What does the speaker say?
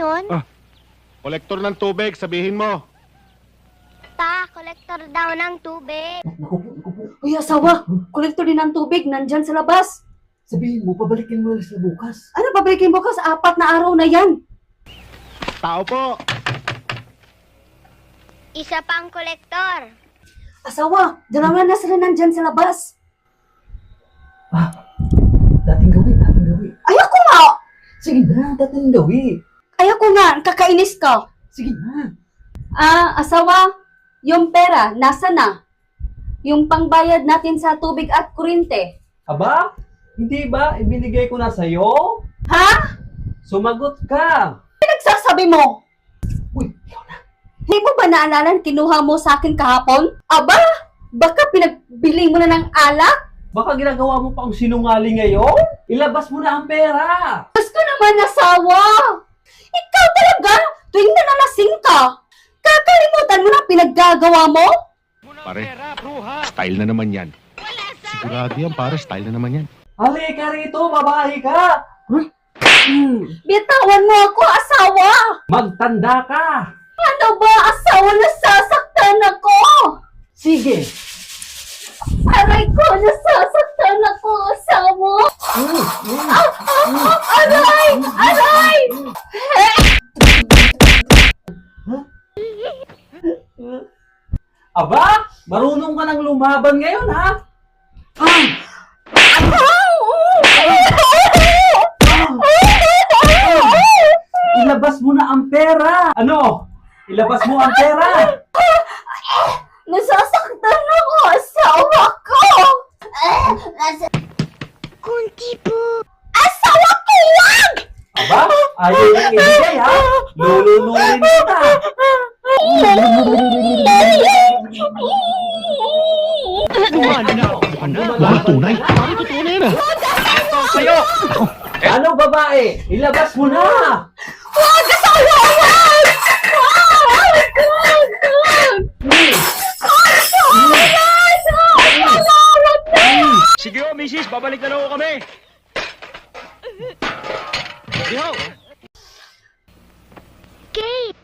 yun? Kolektor ng tubig, sabihin mo. Ta, kolektor daw ng tubig. Naku po. Uy, asawa, kolektor din ng tubig, nandyan sa labas. Sabihin mo, pabalikin mo ulit sa bukas. Ano, pabalikin bukas? 4 na araw na yan. Tao po. Isa pang kolektor. Asawa, dalawa na sila nandyan sa labas. Dating gawi. Ayoko nga! Sige na, dating gawi. Ayoko nga, kakainis ka. Sige na. Asawa, yung pera, nasa na? Yung pangbayad natin sa tubig at kuryente. Aba, hindi ba ibinigay ko na sa'yo? Ha? Sumagot ka! Nagsasabi mo? Uy, ikaw na. Hindi mo ba naalala kinuha mo sa akin kahapon? Aba, baka pinagbili mo na ng alak? Baka ginagawa mo pa ang sinungaling ngayon? Ilabas mo na ang pera! Gusto naman, asawa! Ikaw talaga, tuwing nalalasing ka, kakalimutan mo na pinaggagawa mo? Pare, style na naman yan. Sigurado yan, pare, style na naman yan. Halika rito, babae ka! Bitawan mo ako, asawa! Magtanda ka! Ano ba, asawa, nasasaktan ako? Sige! Aray ko, nasasaktan ako, asawa! Aray! Aray! Aba, marunong ka nang lumaban ngayon, ha? Ilabas mo na ang pera! Ano? Ilabas mo ang pera! Nasasaktan ako, asawa ko! Kunti po. Asawa ko, wag! Aba, ayaw nang ibigay, ha? Lulunurin kita! Wala, tunay. Pare, totoo na yan, Sa'yo! Ano, babae? Ilabas mo na! Wag, asawa, wag! Sige ho, misis, babalik na ho kami. Sige ho. Kate,